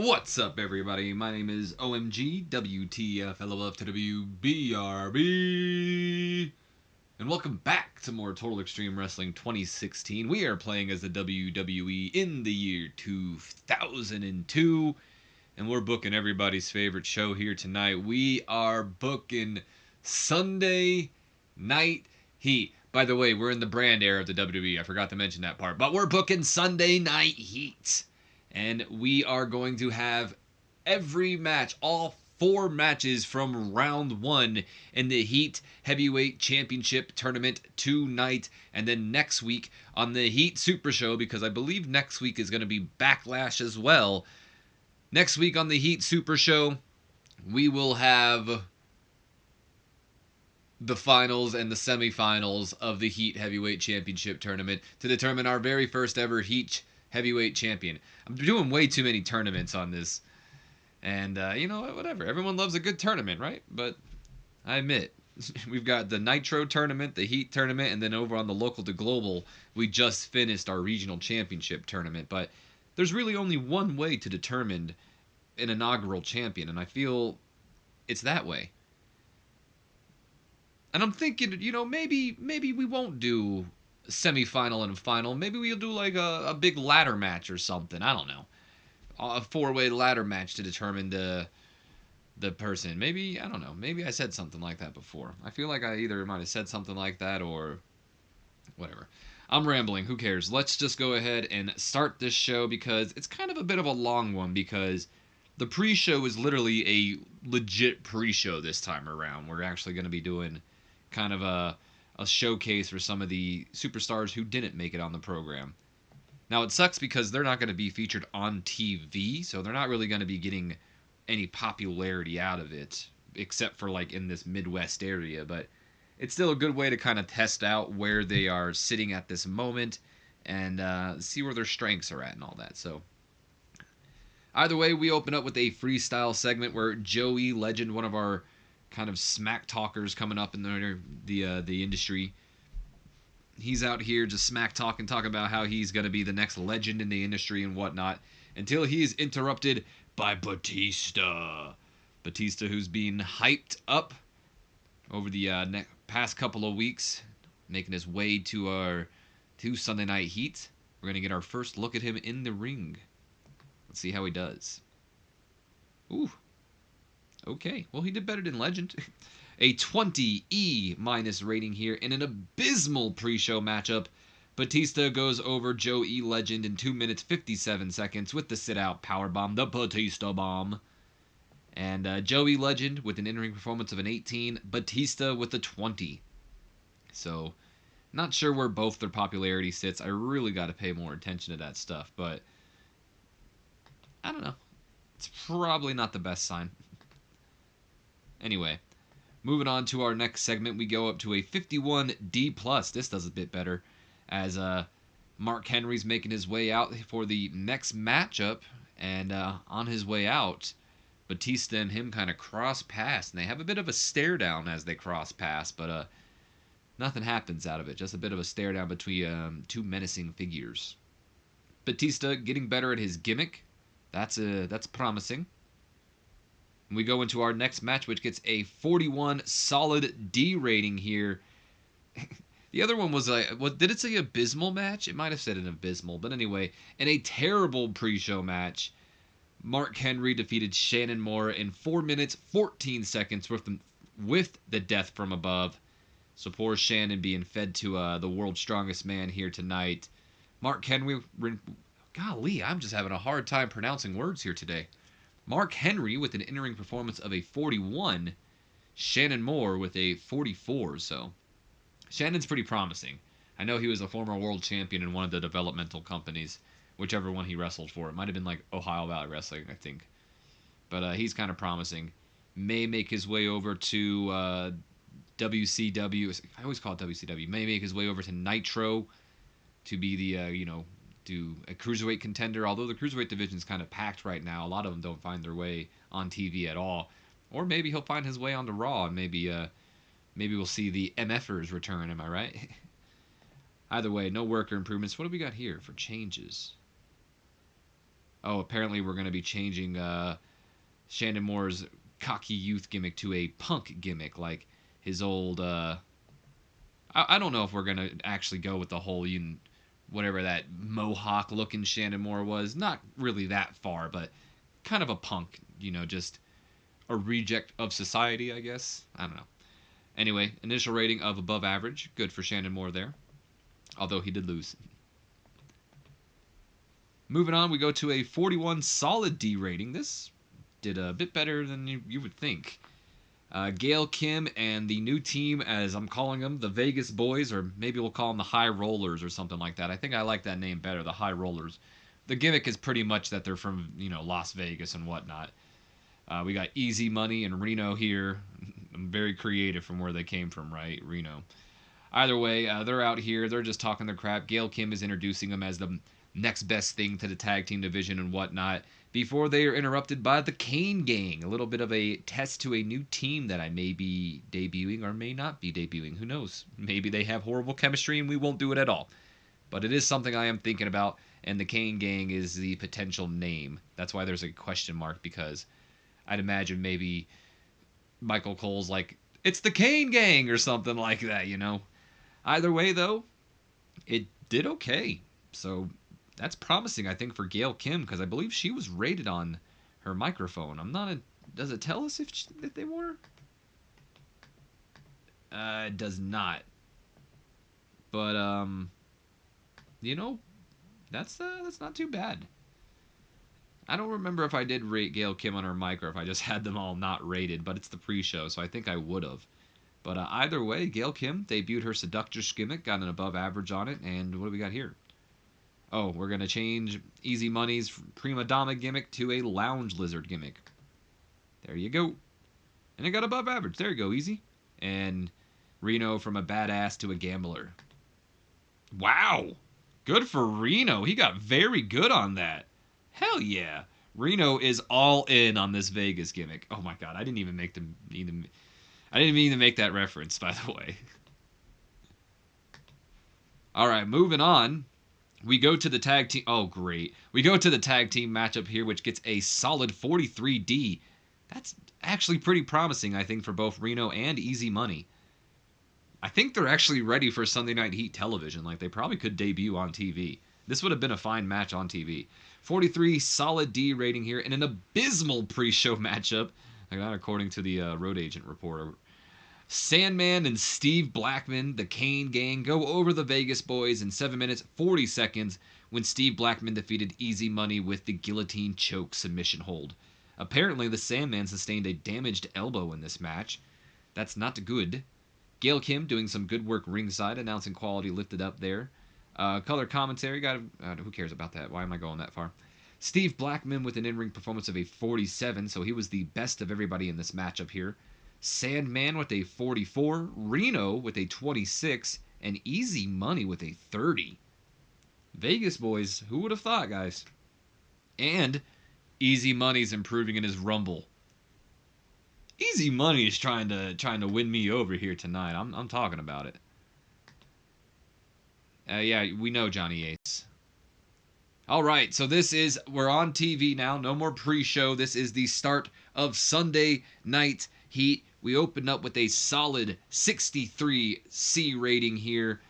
What's up, everybody? My name is OMG, WTF, LLF, TEW, BRB, and welcome back to more Total Extreme Wrestling 2016. We are playing as the WWE in the year 2002, and we're booking everybody's favorite show here tonight. We are booking Sunday Night Heat. By the way, we're in the brand era of the WWE. I forgot to mention that part, but we're booking Sunday Night Heat. And we are going to have every match, all 4 matches from round 1 in the Heat Heavyweight Championship Tournament tonight. And then next week on the Heat Super Show, because I believe next week is going to be Backlash as well. Next week on the Heat Super Show, we will have the finals and the semifinals of the Heat Heavyweight Championship Tournament to determine our very first ever Heat Heavyweight Champion. I'm doing way too many tournaments on this. And, you know, whatever. Everyone loves a good tournament, right? But I admit, we've got the Nitro tournament, the Heat tournament, and then over on the local to global, we just finished our regional championship tournament. But there's really only one way to determine an inaugural champion, and I feel it's that way. And I'm thinking, you know, maybe we won't do semifinal and final. Maybe we'll do like a big ladder match or something. I don't know. A 4-way ladder match to determine the person. Maybe, I don't know. Maybe I said something like that before. I feel like I either might have said something like that or whatever. I'm rambling. Who cares? Let's just go ahead and start this show because it's kind of a bit of a long one because the pre-show is literally a legit pre-show this time around. We're actually going to be doing kind of a showcase for some of the superstars who didn't make it on the program. Now, it sucks because they're not going to be featured on TV, so they're not really going to be getting any popularity out of it, except for like in this Midwest area, but it's still a good way to kind of test out where they are sitting at this moment and see where their strengths are at and all that. So either way, we open up with a freestyle segment where Joey Legend, one of our kind of smack talkers coming up in the industry, he's out here just smack talking about how he's going to be the next legend in the industry and whatnot, until he is interrupted by Batista, who's being hyped up over the past couple of weeks, making his way to Sunday Night Heat. We're going to get our first look at him in the ring. Let's see how he does. Ooh. Okay, well, he did better than Legend. A 20 E- rating here in an abysmal pre-show matchup. Batista goes over Joey Legend in 2 minutes 57 seconds with the sit-out powerbomb, the Batista bomb. And Joey Legend with an in-ring performance of an 18, Batista with a 20. So, not sure where both their popularity sits. I really got to pay more attention to that stuff, but I don't know. It's probably not the best sign. Anyway, moving on to our next segment, we go up to a 51D+. This does a bit better, as Mark Henry's making his way out for the next matchup, and on his way out, Batista and him kind of cross paths, and they have a bit of a stare down as they cross paths, but nothing happens out of it. Just a bit of a stare down between two menacing figures. Batista getting better at his gimmick. That's promising. We go into our next match, which gets a 41 solid D rating here. The other one was did it say abysmal match? It might have said an abysmal, but anyway, in a terrible pre-show match, Mark Henry defeated Shannon Moore in 4 minutes 14 seconds with the death from above. So poor Shannon being fed to the world's strongest man here tonight. Mark Henry, golly, I'm just having a hard time pronouncing words here today. Mark Henry with an in-ring performance of a 41. Shannon Moore with a 44. So Shannon's pretty promising. I know he was a former world champion in one of the developmental companies, whichever one he wrestled for. It might have been like Ohio Valley Wrestling, I think. But he's kind of promising. May make his way over to WCW. I always call it WCW. May make his way over to Nitro to be the, do a cruiserweight contender. Although the cruiserweight division is kind of packed right now, a lot of them don't find their way on TV at all. Or maybe he'll find his way onto Raw, and maybe we'll see the MFers return. Am I right? Either way, no worker improvements. What do we got here for changes? Oh, apparently we're going to be changing Shannon Moore's cocky youth gimmick to a punk gimmick, like his old. I don't know if we're going to actually go with the whole whatever that mohawk looking Shannon Moore was. Not really that far, but kind of a punk, just a reject of society, I guess. I don't know. Anyway, initial rating of above average. Good for Shannon Moore there, although he did lose. Moving on, we go to a 41 solid D rating. This did a bit better than you would think. Gail Kim and the new team, as I'm calling them, the Vegas Boys, or maybe we'll call them the High Rollers or something like that. I think I like that name better, the High Rollers. The gimmick is pretty much that they're from, Las Vegas and whatnot. We got Easy Money and Reno here. I'm very creative from where they came from, right? Reno. Either way, they're out here. They're just talking their crap. Gail Kim is introducing them as the next best thing to the tag team division and whatnot before they are interrupted by the Kane Gang. A little bit of a test to a new team that I may be debuting or may not be debuting. Who knows? Maybe they have horrible chemistry and we won't do it at all. But it is something I am thinking about, and the Kane Gang is the potential name. That's why there's a question mark, because I'd imagine maybe Michael Cole's like, it's the Kane Gang or something like that, Either way, though, it did okay. So that's promising, I think, for Gail Kim, because I believe she was rated on her microphone. Does it tell us if they were? It does not. But that's not too bad. I don't remember if I did rate Gail Kim on her mic or if I just had them all not rated, but it's the pre-show, so I think I would have. But either way, Gail Kim debuted her seductress gimmick, got an above average on it, and what do we got here? Oh, we're going to change Easy Money's prima donna gimmick to a lounge lizard gimmick. There you go. And it got above average. There you go, Easy. And Reno from a badass to a gambler. Wow. Good for Reno. He got very good on that. Hell yeah. Reno is all in on this Vegas gimmick. Oh my god, I didn't even mean to make that reference, by the way. All right, moving on. We go to the tag team. Oh, great. We go to the tag team matchup here, which gets a solid 43D. That's actually pretty promising, I think, for both Reno and Easy Money. I think they're actually ready for Sunday Night Heat television. Like, they probably could debut on TV. This would have been a fine match on TV. 43 solid D rating here, and an abysmal pre-show matchup, like that according to the Road Agent reporter. Sandman and Steve Blackman, the Kane Gang, go over the Vegas Boys in 7 minutes 40 seconds when Steve Blackman defeated Easy Money with the guillotine choke submission hold. Apparently, the Sandman sustained a damaged elbow in this match. That's not good. Gail Kim doing some good work ringside, announcing quality lifted up there. Color commentary, who cares about that? Why am I going that far? Steve Blackman with an in-ring performance of a 47, so he was the best of everybody in this matchup here. Sandman with a 44, Reno with a 26, and Easy Money with a 30. Vegas Boys, who would have thought, guys? And Easy Money's improving in his Rumble. Easy Money is trying to win me over here tonight. I'm talking about it. Yeah, we know Johnny Ace. All right, so we're on TV now. No more pre-show. This is the start of Sunday Night Heat. We opened up with a solid 63 C rating here,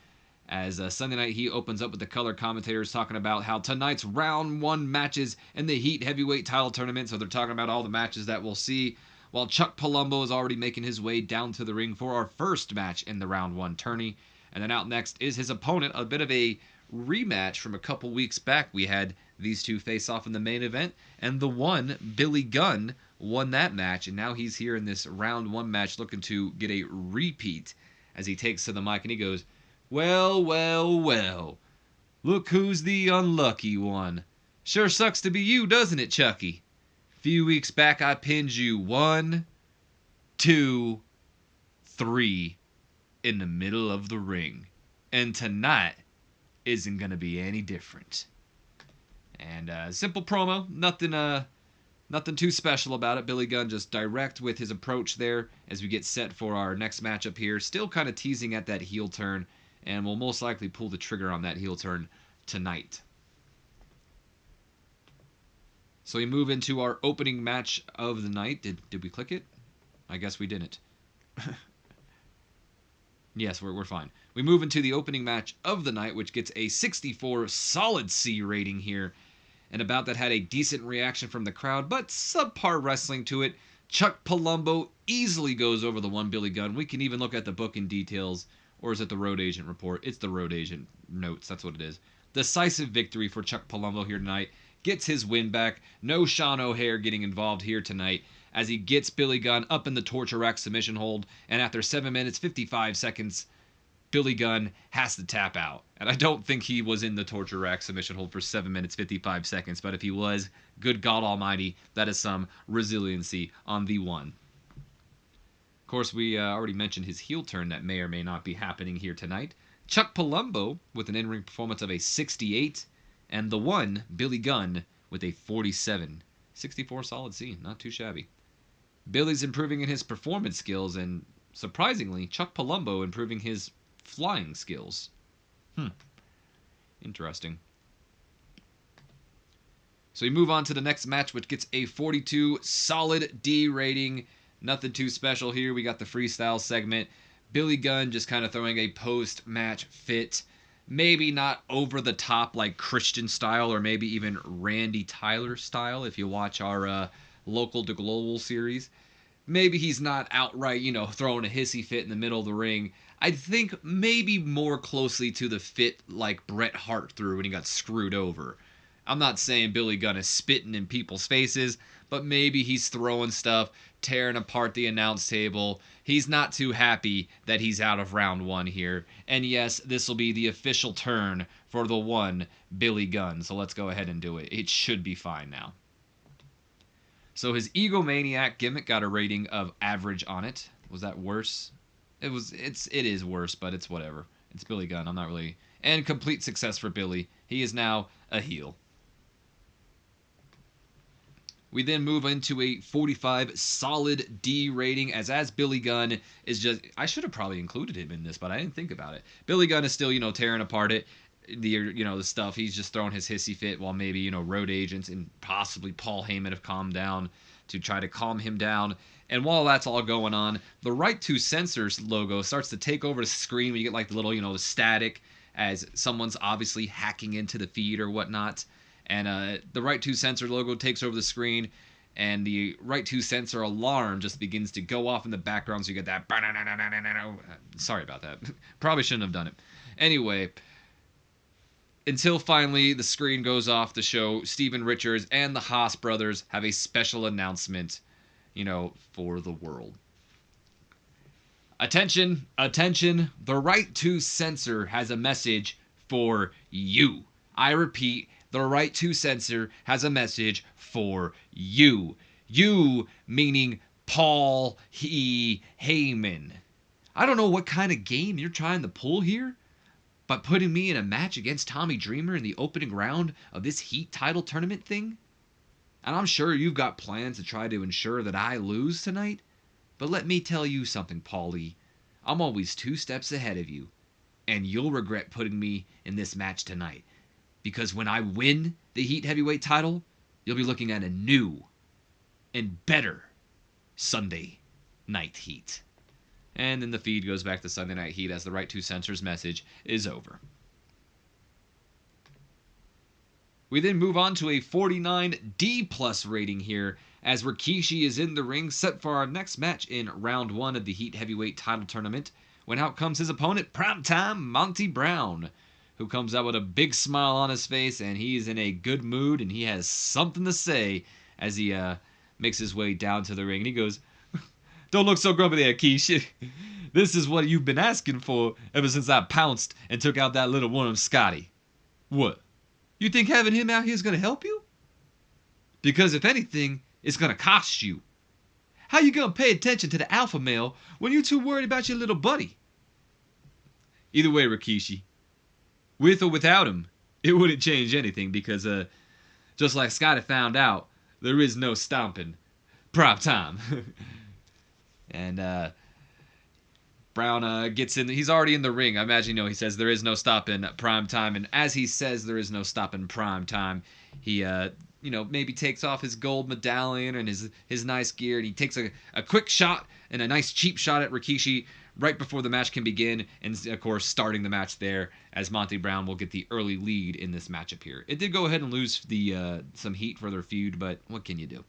as Sunday Night Heat opens up with the color commentators talking about how tonight's round 1 matches in the Heat heavyweight title tournament. So they're talking about all the matches that we'll see, while Chuck Palumbo is already making his way down to the ring for our first match in the round 1 tourney. And then out next is his opponent, a bit of a rematch from a couple weeks back. We had these two face off in the main event, and the one, Billy Gunn, won that match, and now he's here in this round 1 match looking to get a repeat, as he takes to the mic and he goes, well, well, well, look who's the unlucky one. Sure sucks to be you, doesn't it, Chucky? Few weeks back I pinned you 1, 2, 3 in the middle of the ring, and tonight isn't gonna be any different. And simple promo, nothing too special about it. Billy Gunn just direct with his approach there as we get set for our next matchup here. Still kind of teasing at that heel turn, and we'll most likely pull the trigger on that heel turn tonight. So we move into our opening match of the night. Did we click it? I guess we didn't. Yes, we're fine. We move into the opening match of the night, which gets a 64 solid C rating here. And about that had a decent reaction from the crowd, but subpar wrestling to it. Chuck Palumbo easily goes over the one Billy Gunn. We can even look at the booking details, or is it the road agent report? It's the road agent notes, that's what it is. Decisive victory for Chuck Palumbo here tonight. Gets his win back. No Sean O'Haire getting involved here tonight, as he gets Billy Gunn up in the torture rack submission hold, and after 7 minutes 55 seconds, Billy Gunn has to tap out. And I don't think he was in the torture rack submission hold for 7 minutes 55 seconds, but if he was, good God Almighty, that is some resiliency on the one. Of course, we already mentioned his heel turn that may or may not be happening here tonight. Chuck Palumbo with an in-ring performance of a 68, and the one, Billy Gunn, with a 47. 64 solid C, not too shabby. Billy's improving in his performance skills, and surprisingly, Chuck Palumbo improving his flying skills. Interesting. So we move on to the next match, which gets a 42 solid D rating. Nothing too special here. We got the freestyle segment. Billy Gunn just kind of throwing a post-match fit. Maybe not over the top like Christian style, or maybe even Randy Tyler style if you watch our local to global series. Maybe he's not outright, throwing a hissy fit in the middle of the ring. I think maybe more closely to the fit like Bret Hart threw when he got screwed over. I'm not saying Billy Gunn is spitting in people's faces, but maybe he's throwing stuff, tearing apart the announce table. He's not too happy that he's out of round one here. And yes, this will be the official turn for the one Billy Gunn. So let's go ahead and do it. It should be fine now. So his egomaniac gimmick got a rating of average on it. Was that worse? It is worse, but it's whatever. It's Billy Gunn. I'm not really... And complete success for Billy. He is now a heel. We then move into a 45 solid D rating, as Billy Gunn is just... I should have probably included him in this, but I didn't think about it. Billy Gunn is still, tearing apart the stuff. He's just throwing his hissy fit while maybe, road agents and possibly Paul Heyman have calmed down to try to calm him down. And while that's all going on, the Right to Censors logo starts to take over the screen when you get like the little, the static as someone's obviously hacking into the feed or whatnot. And the Right to Censor logo takes over the screen, and the Right to Censor alarm just begins to go off in the background, so you get that... Sorry about that. Probably shouldn't have done it. Anyway, until finally the screen goes off to show Steven Richards and the Haas brothers have a special announcement, for the world. Attention, attention, the Right to Censor has a message for you. I repeat, the Right to Censor has a message for you. You meaning Paul Heyman. I don't know what kind of game you're trying to pull here, but putting me in a match against Tommy Dreamer in the opening round of this Heat title tournament thing? And I'm sure you've got plans to try to ensure that I lose tonight, but let me tell you something, Paulie. I'm always 2 steps ahead of you, and you'll regret putting me in this match tonight. Because when I win the Heat Heavyweight title, you'll be looking at a new and better Sunday Night Heat. And then the feed goes back to Sunday Night Heat as the Right to Censor's message is over. We then move on to a 49 D+ rating here, as Rikishi is in the ring set for our next match in round 1 of the Heat Heavyweight title tournament, when out comes his opponent, primetime Monty Brown, who comes out with a big smile on his face, and he's in a good mood, and he has something to say as he makes his way down to the ring. And he goes, "Don't look so grumpy there, Keish. This is what you've been asking for ever since I pounced and took out that little worm, Scotty. What? You think having him out here is going to help you? Because if anything, it's going to cost you. How you going to pay attention to the alpha male when you're too worried about your little buddy?" Either way, Rikishi, with or without him, it wouldn't change anything, because just like Scotty found out, there is no stomping prime time. And Brown gets in. He's already in the ring. I imagine, he says there is no stopping prime time. And as he says there is no stopping prime time, he, maybe takes off his gold medallion and his nice gear, and he takes a quick shot and a nice cheap shot at Rikishi right before the match can begin, and of course starting the match there as Monty Brown will get the early lead in this matchup here. It did go ahead and lose some heat for their feud, but what can you do?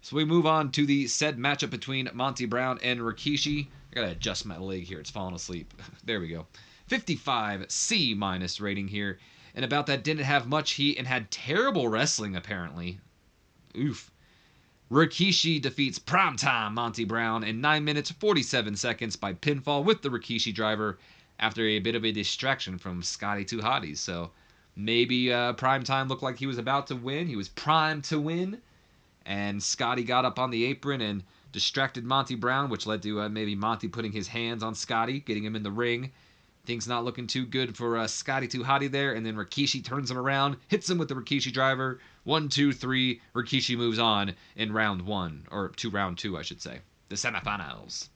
So we move on to the said matchup between Monty Brown and Rikishi. I gotta adjust my leg here, it's falling asleep. There we go. 55 C- rating here. And about that, didn't have much heat and had terrible wrestling apparently. Oof. Rikishi defeats primetime Monty Brown in 9 minutes 47 seconds by pinfall with the Rikishi driver after a bit of a distraction from Scotty 2 Hotties. So maybe primetime looked like he was about to win. He was primed to win. And Scotty got up on the apron and distracted Monty Brown, which led to maybe Monty putting his hands on Scotty, getting him in the ring. Things not looking too good for Scotty 2 Hottie there, and then Rikishi turns him around, hits him with the Rikishi driver. 1, 2, 3. Rikishi moves on in round 1, or to round 2, I should say. The semifinals.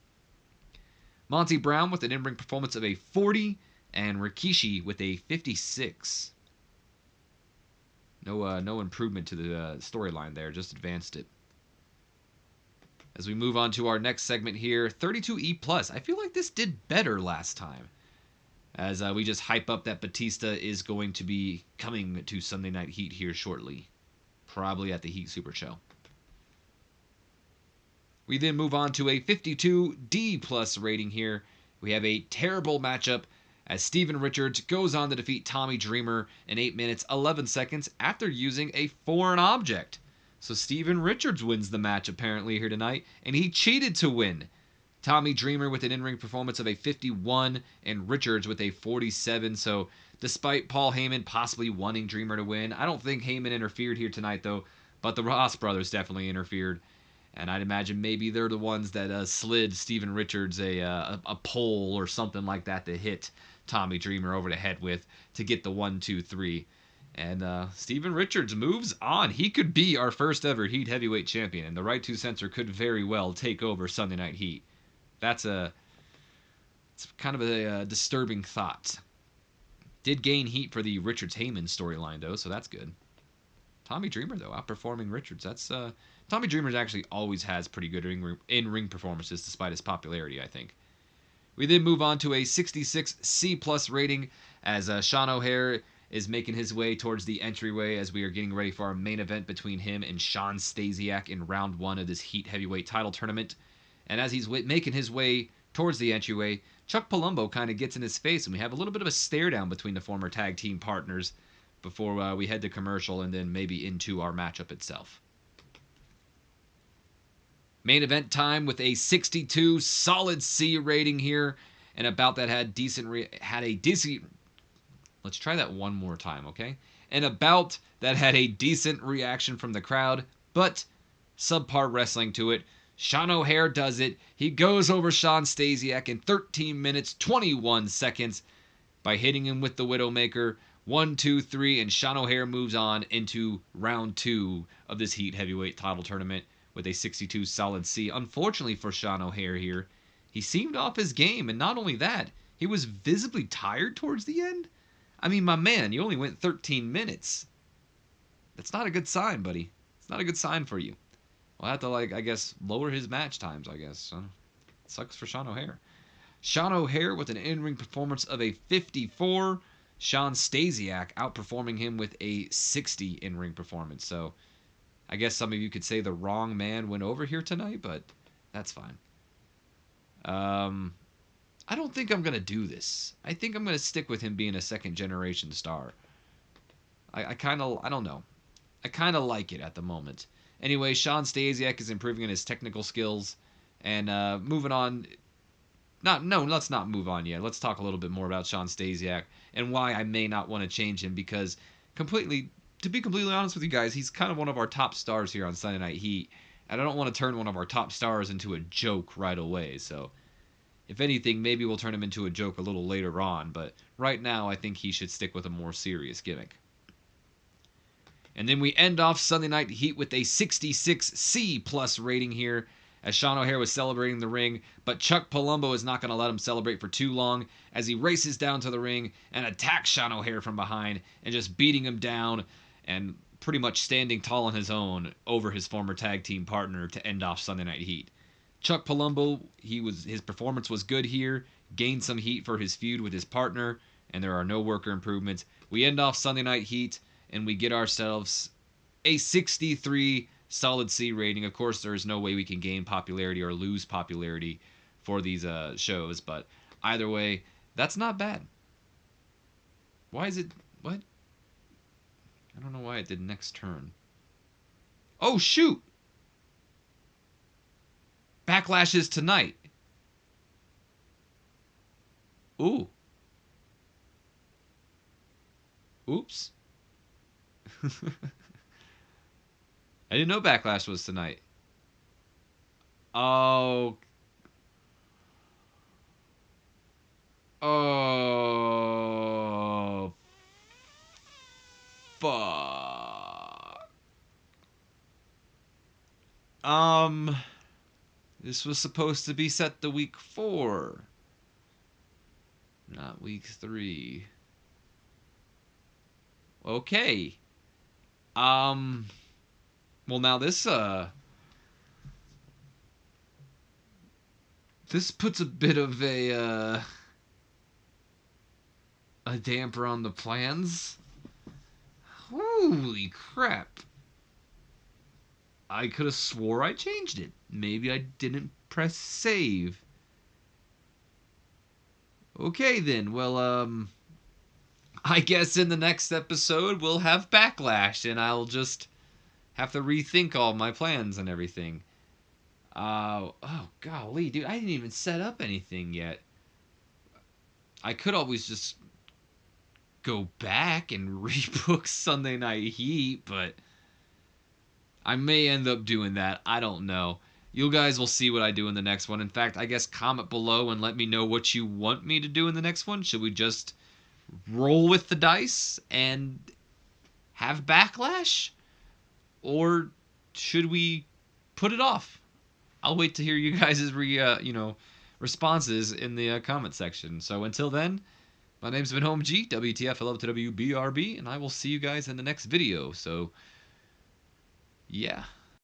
Monty Brown with an in-ring performance of a 40, and Rikishi with a 56. No improvement to the storyline there, just advanced it. As we move on to our next segment here, 32E+. I feel like this did better last time. As we just hype up that Batista is going to be coming to Sunday Night Heat here shortly. Probably at the Heat Super Show. We then move on to a 52D+ rating here. We have a terrible matchup as Steven Richards goes on to defeat Tommy Dreamer in 8 minutes 11 seconds after using a foreign object. So Steven Richards wins the match apparently here tonight, and he cheated to win. Tommy Dreamer with an in-ring performance of a 51 and Richards with a 47. So despite Paul Heyman possibly wanting Dreamer to win, I don't think Heyman interfered here tonight though, but the Ross brothers definitely interfered. And I'd imagine maybe they're the ones that slid Steven Richards a pole or something like that to hit Tommy Dreamer over the head with to get the 1, 2, 3. And Steven Richards moves on. He could be our first ever Heat Heavyweight Champion, and the Right to Censor could very well take over Sunday Night Heat. It's kind of a disturbing thought. Did gain heat for the Richards-Heyman storyline, though, so that's good. Tommy Dreamer, though, outperforming Richards. Tommy Dreamer actually always has pretty good in-ring performances, despite his popularity, I think. We then move on to a 66 C+ rating, as Sean O'Haire is making his way towards the entryway as we are getting ready for our main event between him and Shawn Stasiak in round 1 of this Heat Heavyweight title tournament. And as he's making his way towards the entryway, Chuck Palumbo kind of gets in his face, and we have a little bit of a stare down between the former tag team partners before we head to commercial and then maybe into our matchup itself. Main event time with a 62 solid C rating here, and about that let's try that one more time, okay? And about that had a decent reaction from the crowd, but subpar wrestling to it. Sean O'Haire does it. He goes over Shawn Stasiak in 13 minutes 21 seconds by hitting him with the Widowmaker. 1, 2, 3, and Sean O'Haire moves on into round 2 of this Heat Heavyweight title tournament with a 62 solid C. Unfortunately for Sean O'Haire here, he seemed off his game, and not only that, he was visibly tired towards the end. I mean, my man, you only went 13 minutes. That's not a good sign, buddy. It's not a good sign for you. We'll have to, I guess, lower his match times, I guess. Sucks for Sean O'Haire. Sean O'Haire with an in-ring performance of a 54. Shawn Stasiak outperforming him with a 60 in-ring performance. So I guess some of you could say the wrong man went over here tonight, but that's fine. I don't think I'm going to do this. I think I'm going to stick with him being a second-generation star. I don't know. I kind of like it at the moment. Anyway, Shawn Stasiak is improving in his technical skills. And moving on. Let's not move on yet. Let's talk a little bit more about Shawn Stasiak and why I may not want to change him, because to be completely honest with you guys, he's kind of one of our top stars here on Sunday Night Heat. And I don't want to turn one of our top stars into a joke right away. So, if anything, maybe we'll turn him into a joke a little later on. But right now, I think he should stick with a more serious gimmick. And then we end off Sunday Night Heat with a 66 C+ rating here, as Sean O'Haire was celebrating the ring, but Chuck Palumbo is not going to let him celebrate for too long as he races down to the ring and attacks Sean O'Haire from behind and just beating him down and pretty much standing tall on his own over his former tag team partner to end off Sunday Night Heat. Chuck Palumbo, his performance was good here, gained some heat for his feud with his partner, and there are no worker improvements. We end off Sunday Night Heat, and we get ourselves a 63 solid C rating. Of course, there is no way we can gain popularity or lose popularity for these shows, but either way, that's not bad. Why is it... What? I don't know why it did next turn. Oh, shoot! Backlash is tonight. Ooh. Oops. I didn't know Backlash was tonight. Oh. Oh. Fuck. This was supposed to be set to week 4. Not week 3. Okay. Well, now this puts a bit of a damper on the plans. Holy crap. I could have swore I changed it. Maybe I didn't press save. Okay then, well, I guess in the next episode we'll have Backlash, and I'll just have to rethink all my plans and everything. Oh golly, dude, I didn't even set up anything yet. I could always just go back and rebook Sunday Night Heat, but I may end up doing that. I don't know. You guys will see what I do in the next one. In fact, I guess comment below and let me know what you want me to do in the next one. Should we just roll with the dice and have Backlash? Or should we put it off? I'll wait to hear you guys' responses in the comment section. So until then, my name's been Home G, WTF, I love to WBRB, and I will see you guys in the next video. So, yeah.